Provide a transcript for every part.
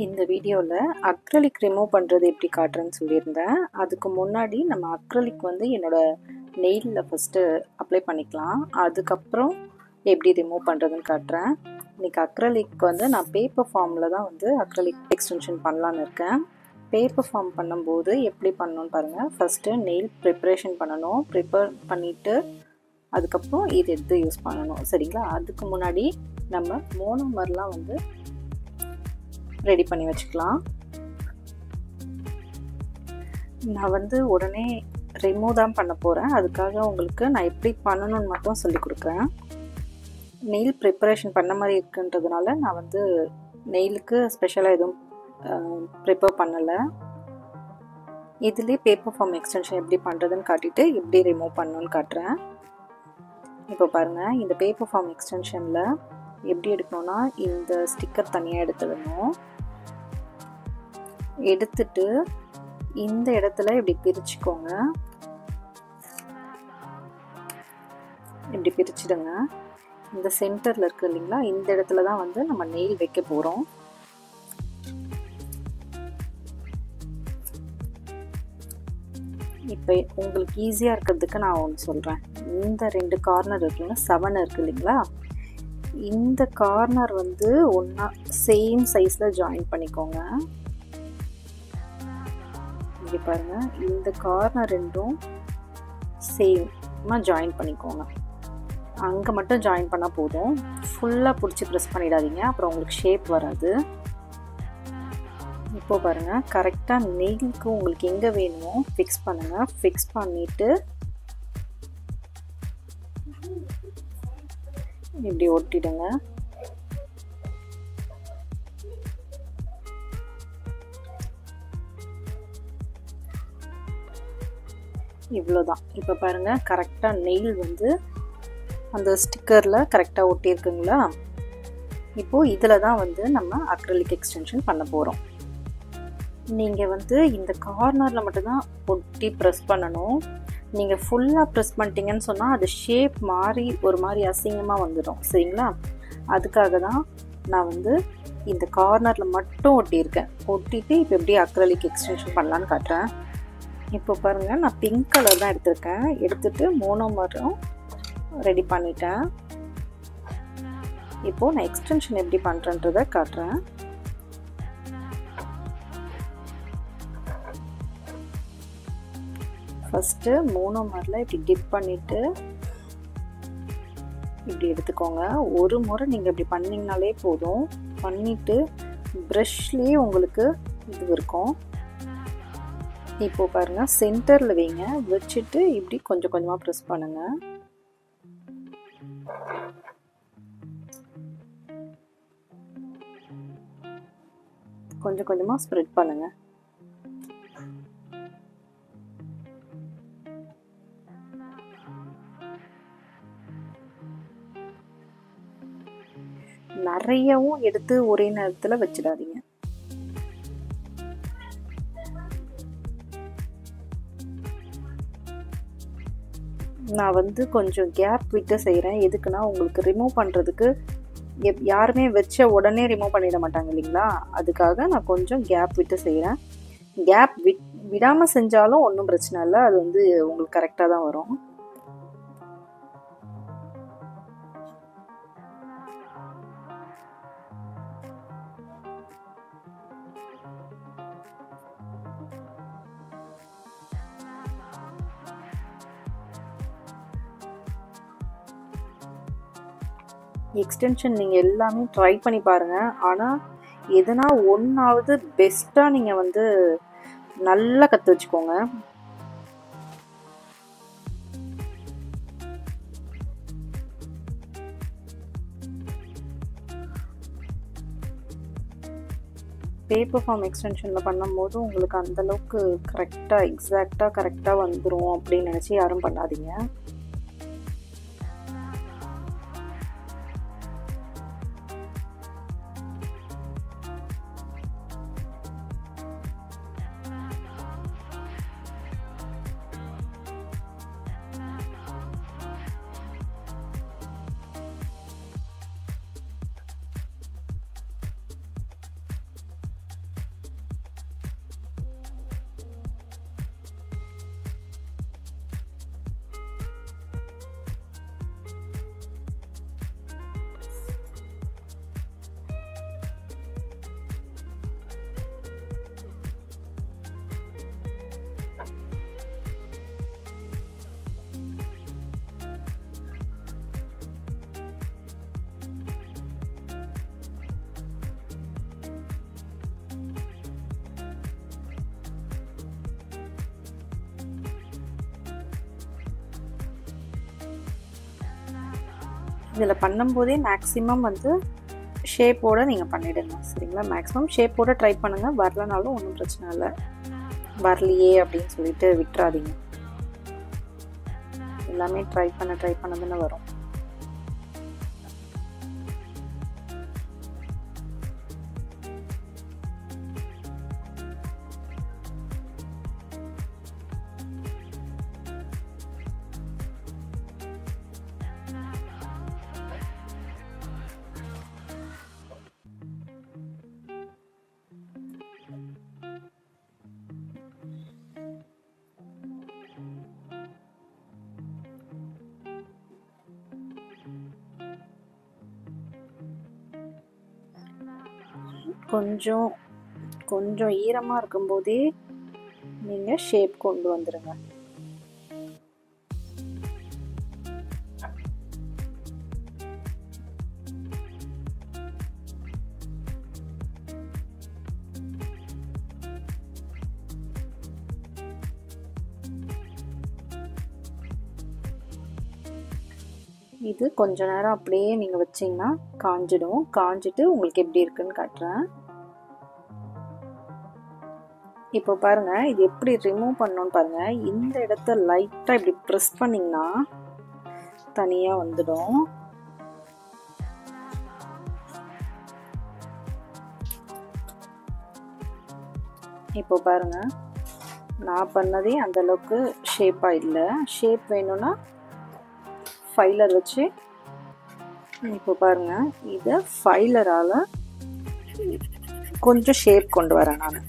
இந்த வீடியோவில் acrylic remove பண்ணுறது எப்படி காட்டுறேன்னு சொல்லியிருந்தேன். அதுக்கு முன்னாடி நம்ம அக்ரலிக் வந்து என்னோடய நெயிலில் ஃபஸ்ட்டு அப்ளை பண்ணிக்கலாம். அதுக்கப்புறம் எப்படி ரிமூவ் பண்ணுறதுன்னு காட்டுறேன். இன்றைக்கி அக்ரலிக் வந்து நான் பேப்பர் ஃபார்மில் தான் வந்து அக்ரலிக் எக்ஸ்டென்ஷன் பண்ணலான்னு இருக்கேன். பேப்பர் ஃபார்ம் பண்ணும்போது எப்படி பண்ணணும்னு பாருங்கள். ஃபஸ்ட்டு நெயில் ப்ரிப்ரேஷன் பண்ணணும். ப்ரிப்பேர் பண்ணிவிட்டு அதுக்கப்புறம் இது எடுத்து யூஸ் பண்ணணும், சரிங்களா? அதுக்கு முன்னாடி நம்ம மோனோமர்லாம் வந்து ரெடி பண்ணி வச்சுக்கலாம். நான் வந்து உடனே ரிமூவ் தான் பண்ண போகிறேன். அதுக்காக உங்களுக்கு நான் எப்படி பண்ணணும்னு மட்டும் சொல்லி கொடுக்குறேன். நெயில் ப்ரிப்பரேஷன் பண்ண மாதிரி இருக்குன்றதுனால நான் வந்து நெயிலுக்கு ஸ்பெஷலாக எதுவும் ப்ரிப்பேர் பண்ணலை. இதுலேயே பேப்பர் ஃபார்ம் எக்ஸ்டென்ஷன் எப்படி பண்ணுறதுன்னு காட்டிட்டு எப்படி ரிமூவ் பண்ணணும்னு காட்டுறேன். இப்போ பாருங்கள், இந்த பேப்பர் ஃபார்ம் எக்ஸ்டென்ஷனில் எப்படி எடுக்கணும்னா இந்த ஸ்டிக்கர் தனியாக எடுத்துடணும். எடுத்துட்டு இந்த இடத்துல இப்படி பிரிச்சுக்கோங்க. இப்படி பிரிச்சுடுங்க. இந்த சென்டரில் இருக்குது இல்லைங்களா, இந்த இடத்துல தான் வந்து நம்ம நெயில் வைக்க போகிறோம். இப்போ உங்களுக்கு ஈஸியாக இருக்கிறதுக்கு நான் ஒன்று சொல்கிறேன். இந்த 2 கார்னர் இருக்குல்ல, 7 இருக்குது இல்லைங்களா, இந்த கார்னர் வந்து ஒன்றா சேம் சைஸில் ஜாயின் பண்ணிக்கோங்க. இங்கே பாருங்கள், இந்த கார்னர் ரெண்டும் சேமாக ஜாயின் பண்ணிக்கோங்க. அங்கே மட்டும் ஜாயின் பண்ணால் போதும். ஃபுல்லாக பிடிச்சி ப்ரெஸ் பண்ணிடாதீங்க, அப்புறம் உங்களுக்கு ஷேப் வராது. இப்போது பாருங்கள், கரெக்டாக நெயிலுக்கு உங்களுக்கு எங்கே வேணுமோ ஃபிக்ஸ் பண்ணுங்கள். ஃபிக்ஸ் பண்ணிவிட்டு இப்படி ஒட்டிடுங்க. இவ்வளோதான். இப்போ பாருங்கள், கரெக்டாக நெயில் வந்து அந்த ஸ்டிக்கரில் கரெக்டாக ஒட்டியிருக்குங்களா. இப்போது இதில் தான் வந்து நம்ம அக்ரிலிக் எக்ஸ்டென்ஷன் பண்ண போகிறோம். நீங்கள் வந்து இந்த கார்னரில் மட்டும்தான் ஒட்டி ப்ரெஸ் பண்ணணும். நீங்கள் ஃபுல்லாக ப்ரெஸ் பண்ணிட்டீங்கன்னு சொன்னால் அது ஷேப் மாறி ஒரு மாதிரி அசிங்கமாக வந்துடும், சரிங்களா? அதுக்காக தான் நான் வந்து இந்த கார்னரில் மட்டும் ஒட்டியிருக்கேன். ஒட்டிட்டு இப்போ எப்படி அக்ரிலிக் எக்ஸ்டென்ஷன் பண்ணலான்னு காட்டுறேன். இப்போ பாருங்கள், நான் பிங்க் கலர் தான் எடுத்திருக்கேன். எடுத்துகிட்டு மோனோமரும் ரெடி பண்ணிட்டேன். இப்போது நான் எக்ஸ்டென்ஷன் எப்படி பண்ணுறேன்றதை காட்டுறேன். ஃபஸ்ட்டு மோனோமரில் இப்படி டிப் பண்ணிவிட்டு இப்படி எடுத்துக்கோங்க. ஒரு முறை நீங்கள் இப்படி பண்ணிங்கனாலே போதும். பண்ணிவிட்டு ப்ரஷ்லேயே உங்களுக்கு இது இருக்கும். இப்போது பாருங்கள், சென்டரில் வைங்க. வச்சுட்டு இப்படி கொஞ்சம் கொஞ்சமாக ப்ரெஸ் பண்ணுங்கள். கொஞ்சம் கொஞ்சமாக ஸ்ப்ரெட் பண்ணுங்கள். நிறையவும் எடுத்து ஒரே நேரத்தில் வச்சிடாதீங்க. நான் வந்து கொஞ்சம் கேப் விட்டு செய்கிறேன். எதுக்குன்னா, உங்களுக்கு ரிமூவ் பண்ணுறதுக்கு யாருமே வச்ச உடனே ரிமூவ் பண்ணிட மாட்டாங்க இல்லைங்களா, அதுக்காக நான் கொஞ்சம் கேப் விட்டு செய்கிறேன். கேப் விடாமல் செஞ்சாலும் ஒன்றும் பிரச்சனை இல்லை, அது வந்து உங்களுக்கு கரெக்டாக தான் வரும். எக்ஸ்டென்ஷன் நீங்கள் எல்லாமே ட்ரை பண்ணி பாருங்கள். ஆனால் எதுனா ஒன்றாவது பெஸ்ட்டாக நீங்கள் வந்து நல்லா கற்று வச்சுக்கோங்க. பேப்பர் ஃபார்ம் எக்ஸ்டென்ஷனில் பண்ணும்போது உங்களுக்கு அந்தளவுக்கு கரெக்டாக கரெக்டாக வந்துடும் அப்படின்னு நினச்சி யாரும் பண்ணாதீங்க. இதில் பண்ணும்போதே மேக்ஸிமம் வந்து ஷேப்போடு நீங்கள் பண்ணிவிடுங்க சரிங்களா. மேக்ஸிமம் ஷேப்போடு ட்ரை பண்ணுங்கள், வரலனாலும் ஒன்றும் பிரச்சனை இல்லை. வரலையே அப்படின்னு சொல்லிட்டு விட்டுறாதீங்க, எல்லாமே ட்ரை பண்ணதுன்னு வரும். கொஞ்சம் ஈரமாக இருக்கும்போதே நீங்கள் ஷேப் கொண்டு வந்துடுங்க. இது கொஞ்ச நேரம் அப்படியே நீங்கள் வச்சிங்கன்னா காஞ்சிடும். காஞ்சிட்டு உங்களுக்கு எப்படி இருக்குன்னு காட்டுறேன். இப்போ பாருங்கள், இது எப்படி ரிமூவ் பண்ணணும்னு பாருங்கள். இந்த இடத்த லைட்டாக இப்படி ப்ரெஸ் பண்ணிங்கன்னா தனியாக வந்துடும். இப்போ பாருங்கள், நான் பண்ணதே அந்தளவுக்கு ஷேப்பாக இல்லை. ஷேப் வேணும்னா ஃபைலர் வச்சு இப்போ பாருங்கள், இதை ஃபைலரால் கொஞ்சம் ஷேப் கொண்டு வரேன் நான்.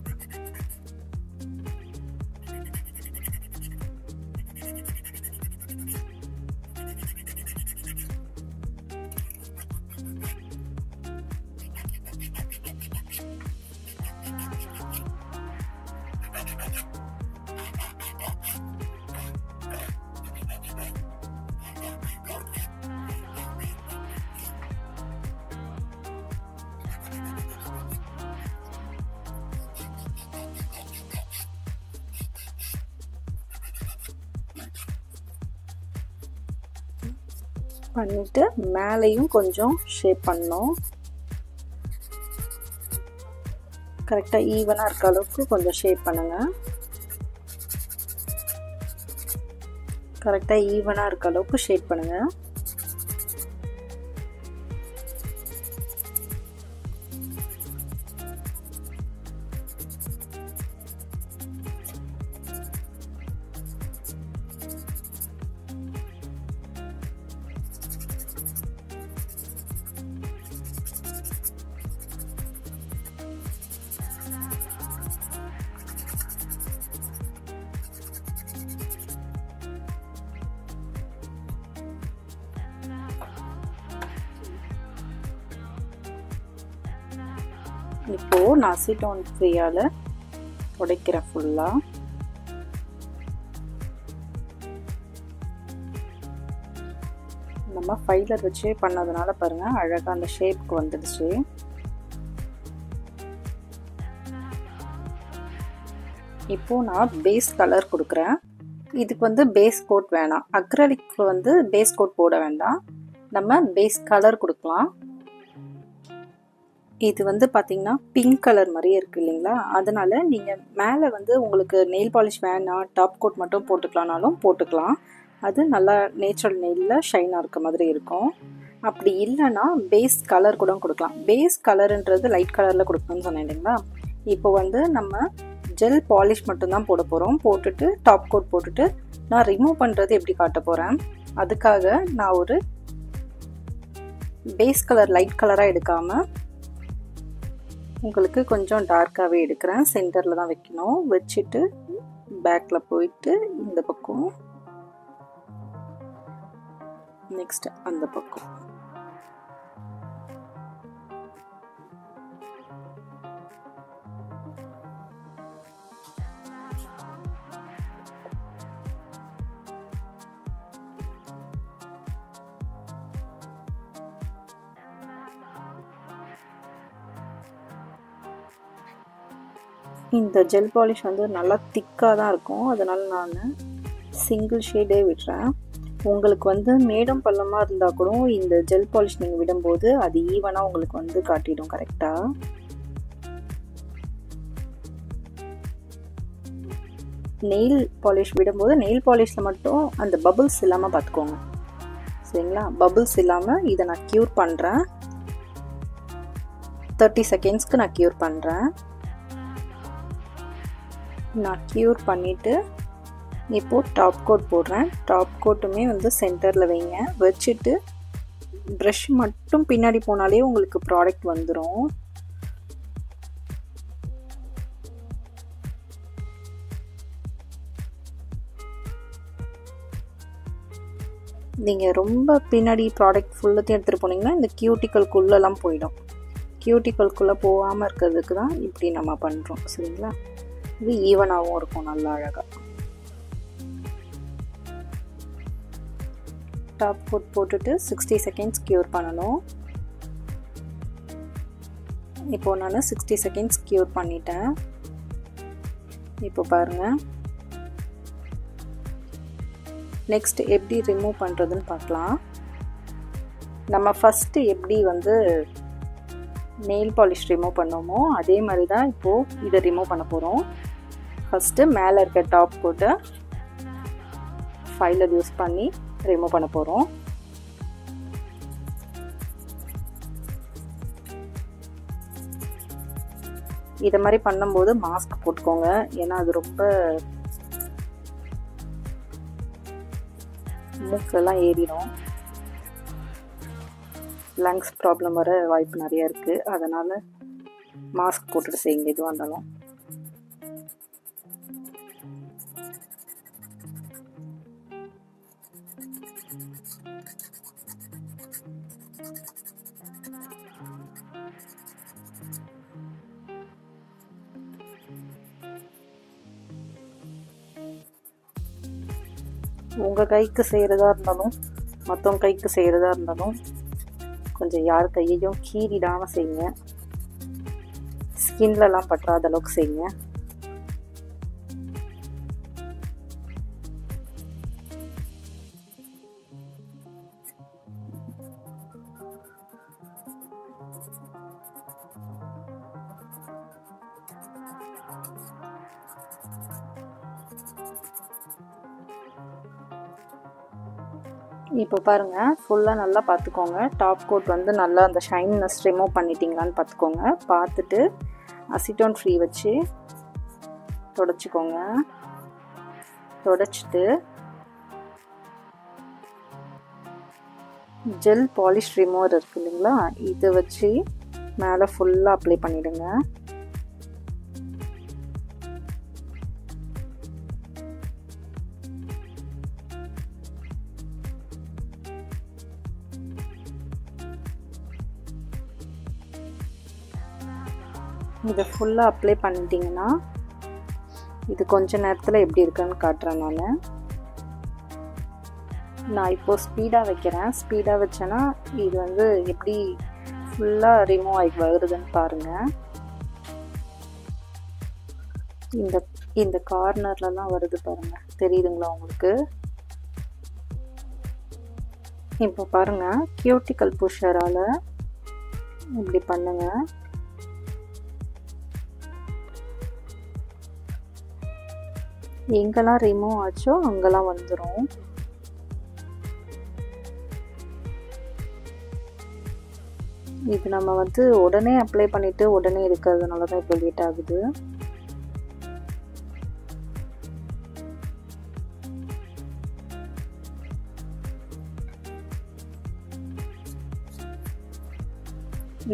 பண்ணிட்டு மேலேயும் கொஞ்சம் ஷேப் பண்ணணும். கரெக்டாக ஈவனாக இருக்க அளவுக்கு கொஞ்சம் ஷேப் பண்ணுங்கள். கரெக்டாக ஈவனாக இருக்க அளவுக்கு ஷேப் பண்ணுங்கள். இப்போ நான் அசிட்டோன் ஃப்ரீயால் உடைக்கிறேன் ஃபுல்லாக. நம்ம ஃபைலர் வச்சு பண்ணதுனால பாருங்கள் அழகாக அந்த ஷேப்க்கு வந்துடுச்சு. இப்போது நான் பேஸ் கலர் கொடுக்குறேன். இதுக்கு வந்து பேஸ் கோட் வேணாம், அக்ரலிக் வந்து பேஸ் கோட் போட வேண்டாம், நம்ம பேஸ் கலர் கொடுக்கலாம். இது வந்து பார்த்திங்கன்னா பிங்க் கலர் மாதிரியே இருக்குது இல்லைங்களா, அதனால் நீங்கள் மேலே வந்து உங்களுக்கு நெயில் பாலிஷ் வேணாம், டாப் கோட் மட்டும் போட்டுக்கலானாலும் போட்டுக்கலாம். அது நல்லா நேச்சுரல் நெயிலில் ஷைனாக இருக்க மாதிரி இருக்கும். அப்படி இல்லைன்னா பேஸ் கலர் கூட கொடுக்கலாம். பேஸ் கலருன்றது லைட் கலரில் கொடுக்கணும்னு சொன்னேன் இல்லைங்களா. இப்போ வந்து நம்ம ஜெல் பாலிஷ் மட்டும்தான் போட போகிறோம். போட்டுட்டு டாப் கோட் போட்டுட்டு நான் ரிமூவ் பண்ணுறது எப்படி காட்ட போகிறேன். அதுக்காக நான் ஒரு பேஸ் கலர் லைட் கலராக எடுக்காமல் உங்களுக்கு கொஞ்சம் டார்க்காகவே எடுக்கிறேன். சென்டரில் தான் வைக்கணும். வச்சுட்டு பேக்கில் போயிட்டு இந்த பக்கம், நெக்ஸ்ட் அந்த பக்கம். இந்த ஜெல் பாலிஷ் வந்து நல்லா திக்காக தான் இருக்கும், அதனால் நான் சிங்கிள் ஷேடே விடுறேன். உங்களுக்கு வந்து மேடும் பள்ளமாக இருந்தால் கூட இந்த ஜெல் பாலிஷ் நீங்கள் விடும்போது அது ஈவனாக உங்களுக்கு வந்து காட்டிடும் கரெக்டாக. நெயில் பாலிஷ் விடும்போது நெயில் பாலிஷில் மட்டும் அந்த பபுள்ஸ் இல்லாமல் பார்த்துக்கோங்க, சரிங்களா? பபுள்ஸ் இல்லாமல் இதை நான் க்யூர் பண்ணுறேன். 30 செகண்ட்ஸ்க்கு நான் க்யூர் பண்ணுறேன். நான் க்யூர் பண்ணிவிட்டு இப்போது டாப் கோட் போடுறேன். டாப் கோட்டுமே வந்து சென்டரில் வைங்க. வச்சுட்டு ப்ரஷ் மட்டும் பின்னாடி போனாலே உங்களுக்கு ப்ராடக்ட் வந்துடும். நீங்கள் ரொம்ப பின்னாடி ப்ராடக்ட் ஃபுல்லத்தையும் எடுத்துகிட்டு போனீங்கன்னா இந்த கியூட்டிக்கல்குள்ளெல்லாம் போயிடும். கியூட்டிக்கல்குள்ளே போகாமல் இருக்கிறதுக்கு தான் இப்படி நம்ம பண்ணுறோம், சரிங்களா? இது ஈவனாகவும் இருக்கும், நல்லா அழகாக. டாப் கோட் போட்டுட்டு 60 செகண்ட்ஸ் க்யூர் பண்ணணும். இப்போது நான் 60 செகண்ட்ஸ் க்யூர் பண்ணிட்டேன். இப்போ பாருங்கள், நெக்ஸ்ட் எப்படி ரிமூவ் பண்ணுறதுன்னு பார்க்கலாம். நம்ம ஃபஸ்ட்டு எப்படி வந்து நெயில் பாலிஷ் ரிமூவ் பண்ணோமோ அதே மாதிரி தான் இப்போது இதை ரிமூவ் பண்ண போகிறோம். ஃபஸ்ட்டு மேலே இருக்க டாப் கோட்டை ஃபைலர் யூஸ் பண்ணி ரிமூவ் பண்ண போகிறோம். இதை மாதிரி பண்ணும்போது மாஸ்க் போட்டுக்கோங்க, ஏன்னா அது ரொம்ப மூக்கெல்லாம் ஏறிடும். லங்ஸ் ப்ராப்ளம் வர வாய்ப்பு நிறையா இருக்குது. அதனால் மாஸ்க் போட்டுட்டு செய்யுங்க எதுவாக இருந்தாலும். உங்கள் கைக்கு செய்கிறதா இருந்தாலும் மற்றவங்க கைக்கு செய்கிறதா இருந்தாலும் கொஞ்சம் யார் கையையும் கீறிடாமல் செய்யுங்க. ஸ்கின்லலாம் பற்றாத அளவுக்கு செய்யுங்க. இப்போ பாருங்கள், ஃபுல்லாக நல்லா பார்த்துக்கோங்க. டாப் கோட் வந்து நல்லா அந்த ஷைன்னஸ் ரிமூவ் பண்ணிட்டீங்களான்னு பார்த்துக்கோங்க. பார்த்துட்டு அசிட்டோன் ஃப்ரீ வச்சு தொடச்சிக்கோங்க. தொடச்சிட்டு ஜெல் பாலிஷ் ரிமூவர் இருக்குது இல்லைங்களா, இதை வச்சு மேலே ஃபுல்லாக அப்ளை பண்ணிவிடுங்க. இதை ஃபுல்லாக அப்ளை பண்ணிட்டீங்கன்னா இது கொஞ்ச நேரத்தில் எப்படி இருக்குன்னு காட்டுறேன். நான் இப்போது ஸ்பீடாக வைக்கிறேன். ஸ்பீடாக வச்சேன்னா இது வந்து எப்படி ஃபுல்லாக ரிமூவ் ஆகி வருதுன்னு பாருங்கள். இந்த கார்னர்லலாம் வருது பாருங்கள், தெரியுதுங்களா உங்களுக்கு? இப்போ பாருங்கள், கியூட்டிக்கல் புஷரால் இப்படி பண்ணுங்கள். எங்கெல்லாம் ரிமூவ் ஆச்சோ அங்கெல்லாம் வந்துடும். இது நம்ம வந்து உடனே அப்ளை பண்ணிவிட்டு உடனே இருக்கிறதுனால தான் இப்போ லேட் ஆகுது.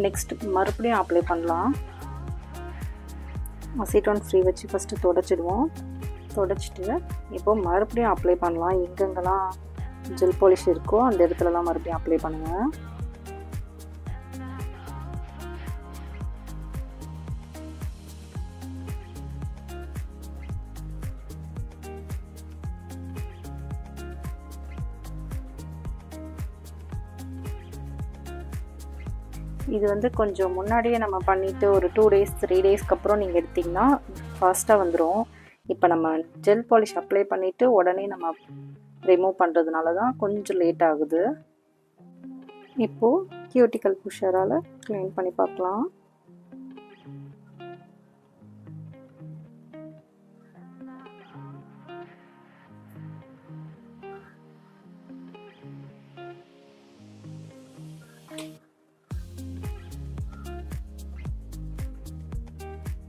நெக்ஸ்ட் மறுபடியும் அப்ளை பண்ணலாம். அசிட்டோன் ஃப்ரீ வச்சு ஃபஸ்ட்டு தொடச்சிடுவோம். தொடச்சிட்டு இப்போ மறுபடியும் அப்ளை பண்ணலாம். எங்கெங்கெல்லாம் ஜெல் பாலிஷ் இருக்கோ அந்த இடத்துலலாம் மறுபடியும் அப்ளை பண்ணுங்கள். இது வந்து கொஞ்சம் முன்னாடியே நம்ம பண்ணிவிட்டு ஒரு 2 days 3 daysக்கு அப்புறம் நீங்கள் எடுத்திங்கன்னா ஃபாஸ்ட்டாக வந்துடும். இப்போ நம்ம ஜெல் பாலிஷ் அப்ளை பண்ணிவிட்டு உடனே நம்ம ரிமூவ் பண்ணுறதுனால தான் கொஞ்சம் லேட் ஆகுது. இப்போது கியூட்டிக்கல் புஷரால் க்ளீன் பண்ணி பார்க்கலாம்.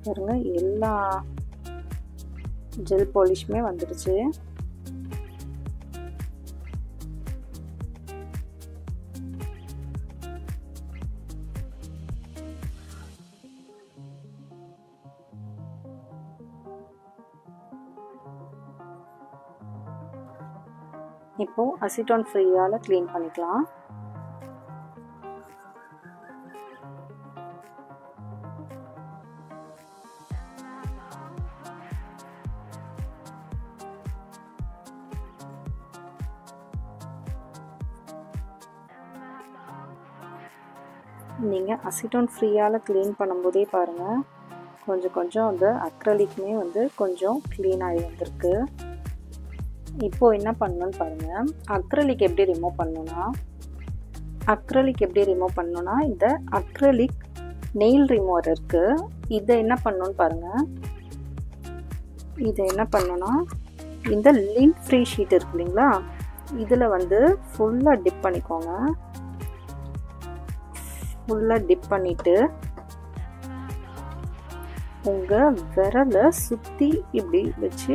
பாருங்க, எல்லா ஜெல் பாலிஷுமே வந்துடுச்சு. இப்போ அசிட்டோன் ஃப்ரீயால் க்ளீன் பண்ணிக்கலாம். நீங்கள் அசிட்டோன் ஃப்ரீயால் க்ளீன் பண்ணும்போதே பாருங்கள், கொஞ்சம் அந்த அக்ரலிக்குமே வந்து கொஞ்சம் க்ளீன் ஆகி வந்திருக்கு. இப்போது என்ன பண்ணணுன்னு பாருங்கள். அக்ரலிக் எப்படி ரிமூவ் பண்ணணுன்னா இந்த அக்ரலிக் நெயில் ரிமூவர் இருக்குது. இதை என்ன பண்ணணுன்னு பாருங்கள். இதை என்ன பண்ணணுன்னா இந்த லிண்ட் ஃப்ரீ ஷீட் இருக்கு இல்லைங்களா, இதில் வந்து ஃபுல்லாக டிப் பண்ணிக்கோங்க. ஃபுல்லாக டிப் பண்ணிவிட்டு உங்கள் விரலை சுற்றி இப்படி வச்சு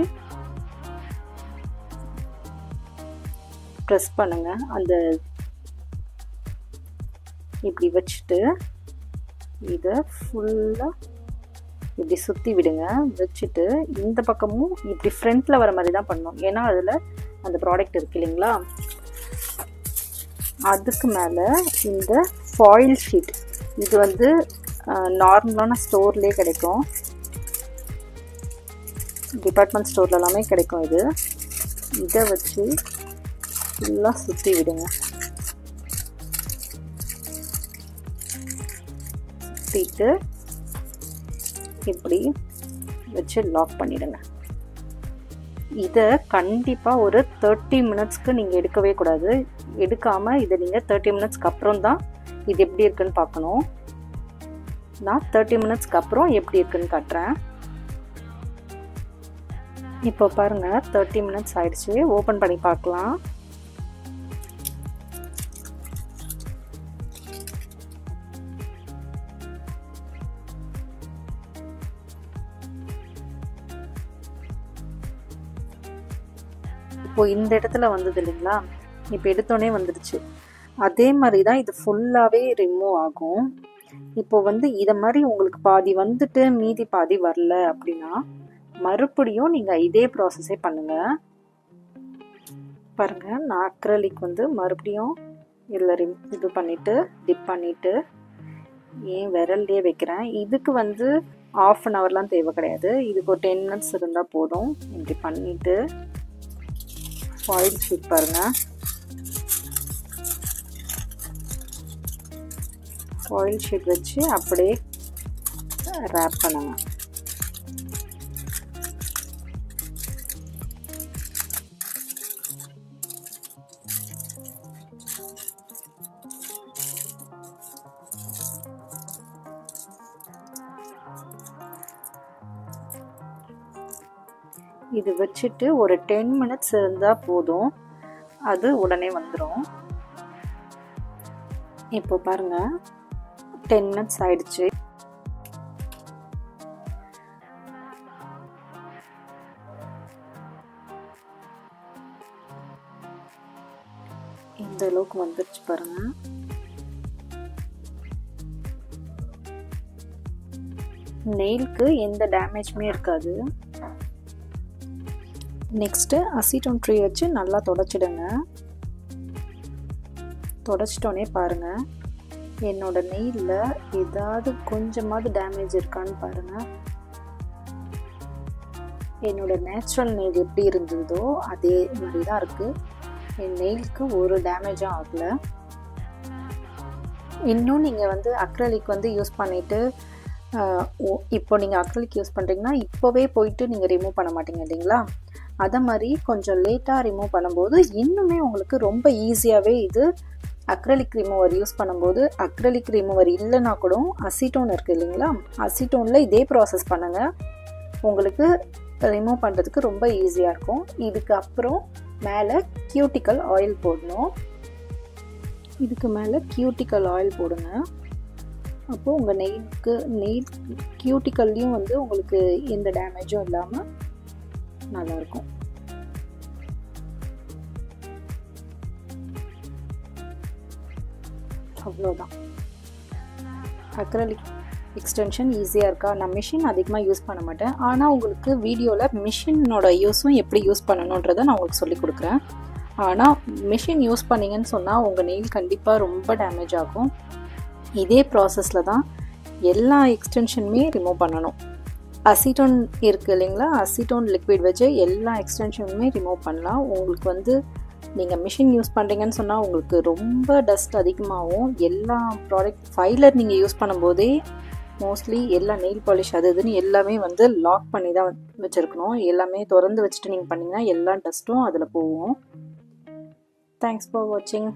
ப்ரெஸ் பண்ணுங்கள். அந்த இப்படி வச்சுட்டு இதை ஃபுல்லாக இப்படி சுற்றி விடுங்க. வச்சுட்டு இந்த பக்கமும் இப்படி ஃப்ரண்ட்டில் வர மாதிரி தான் பண்ணணும். ஏன்னா அதில் அந்த ப்ராடக்ட் இருக்கு இல்லைங்களா, அதுக்கு மேலே இந்த ஃபாயில் ஷீட், இது வந்து நார்மலான ஸ்டோர்லேயே கிடைக்கும், டிபார்ட்மெண்ட் ஸ்டோரில் எல்லாமே கிடைக்கும். இதை வச்சு ஃபுல்லாக சுற்றி விடுங்க. சுற்றிட்டு இப்படி வச்சு லாக் பண்ணிடுங்க. இதை கண்டிப்பாக ஒரு 30 மினிட்ஸ்க்கு நீங்கள் எடுக்கவே கூடாது. எடுக்காமல் இதை நீங்கள் 30 மினிட்ஸ்க்கு அப்புறம் தான் இது எப்படி இருக்குன்னு பார்க்கணும். நான் 30 மினிட்ஸ்க்கு அப்புறம் எப்படி இருக்குன்னு காட்டுறேன். இப்போ பாருங்கள், 30 மினிட்ஸ் ஆயிடுச்சு. ஓப்பன் பண்ணி பார்க்கலாம். இப்போ இந்த இடத்துல வந்தது இல்லைங்களா, இப்போ எடுத்தோடனே வந்துடுச்சு. அதே மாதிரி தான் இது ஃபுல்லாகவே ரிமூவ் ஆகும். இப்போ வந்து இதை மாதிரி உங்களுக்கு பாதி வந்துட்டு மீதி பாதி வரல அப்படின்னா மறுபடியும் நீங்கள் இதே ப்ராசஸே பண்ணுங்கள். பாருங்கள், நான் அக்ரலிக் வந்து மறுபடியும் இதில் இது பண்ணிவிட்டு டிப் பண்ணிவிட்டு ஏன் விரல்லையே வைக்கிறேன். இதுக்கு வந்து 1/2 ஹவர்லாம் தேவை கிடையாது. இதுக்கு ஒரு 10 மினிட்ஸ் இருந்தால் போதும். இப்படி பண்ணிவிட்டு ஃபாயில் ஷீட் பாருங்கள், ஃபாயில் ஷீட் வச்சு அப்படியே ரேப் பண்ணுங்க. இது வச்சுட்டு ஒரு 10 மினிட்ஸ் இருந்தால் போதும், அது உடனே வந்துடும். இப்போ பாருங்க, 10 மினிட்ஸ் ஆயிடுச்சு. இந்த அளவுக்கு வந்துருச்சு பாருங்க. நெயிலுக்கு எந்த டேமேஜுமே இருக்காது. நெக்ஸ்ட்டு அசிட்டோன் ட்ரீ வச்சு நல்லா தொடச்சிடுங்க. தொடச்சிட்டோன்னே பாருங்கள், என்னோட நெயிலில் ஏதாவது கொஞ்சமாவது டேமேஜ் இருக்கான்னு பாருங்கள். என்னோட நேச்சுரல் நெயில் எப்படி இருந்ததோ அதே மாதிரி தான் இருக்குது. என் நெயிலுக்கு ஒரு டேமேஜும் ஆகலை. இன்னும் நீங்கள் வந்து அக்ரலிக் வந்து யூஸ் பண்ணிவிட்டு இப்போ நீங்கள் அக்ரிலிக் யூஸ் பண்ணுறீங்கன்னா இப்போவே போயிட்டு நீங்கள் ரிமூவ் பண்ண மாட்டீங்க இல்லைங்களா? அதை மாதிரி கொஞ்சம் லேட்டாக ரிமூவ் பண்ணும்போது இன்னுமே உங்களுக்கு ரொம்ப ஈஸியாகவே இது அக்ரிலிக் ரிமூவர் யூஸ் பண்ணும்போது, அக்ரிலிக் ரிமூவர் இல்லைன்னா கூட அசிட்டோன் இருக்குது இல்லைங்களா? அசிட்டோனில் இதே ப்ராசஸ் பண்ணுங்கள், உங்களுக்கு ரிமூவ் பண்ணுறதுக்கு ரொம்ப ஈஸியாக இருக்கும். இதுக்கு அப்புறம் மேலே கியூட்டிக்கல் ஆயில் போடணும். இதுக்கு மேலே கியூட்டிக்கல் ஆயில் போடுங்க. அப்போது உங்கள் நெயில் கியூட்டிக்கல்லையும் வந்து உங்களுக்கு எந்த டேமேஜும் இல்லாமல் நல்லாயிருக்கும். அவ்வளோதான். அக்ரிலிக் எக்ஸ்டென்ஷன் ஈஸியாக இருக்கா? நான் மிஷின் அதிகமாக யூஸ் பண்ண மாட்டேன், ஆனால் உங்களுக்கு வீடியோவில் மிஷினோட யூஸும் எப்படி யூஸ் பண்ணணுன்றதை நான் உங்களுக்கு சொல்லிக் கொடுக்குறேன். ஆனால் மிஷின் யூஸ் பண்ணிங்கன்னு சொன்னால் உங்கள் நெயில் கண்டிப்பாக ரொம்ப டேமேஜ் ஆகும். இதே ப்ராசஸில் தான் எல்லா எக்ஸ்டென்ஷனுமே ரிமூவ் பண்ணணும். அசிட்டோன் இருக்குது இல்லைங்களா? அசிட்டோன் லிக்விட் வச்சு எல்லா எக்ஸ்டென்ஷனுமே ரிமூவ் பண்ணலாம். உங்களுக்கு வந்து நீங்கள் மிஷின் யூஸ் பண்ணுறீங்கன்னு சொன்னால் உங்களுக்கு ரொம்ப டஸ்ட் அதிகமாகும். எல்லா ப்ராடக்ட் ஃபைலர் நீங்கள் யூஸ் பண்ணும்போதே மோஸ்ட்லி எல்லா நெயில் பாலிஷ் அது இதுன்னு எல்லாமே வந்து லாக் பண்ணி தான் வச்சுருக்கணும். எல்லாமே திறந்து வச்சுட்டு நீங்கள் பண்ணிங்கன்னா எல்லா டஸ்ட்டும் அதில் போகும். தேங்க்ஸ் ஃபார் வாட்சிங்.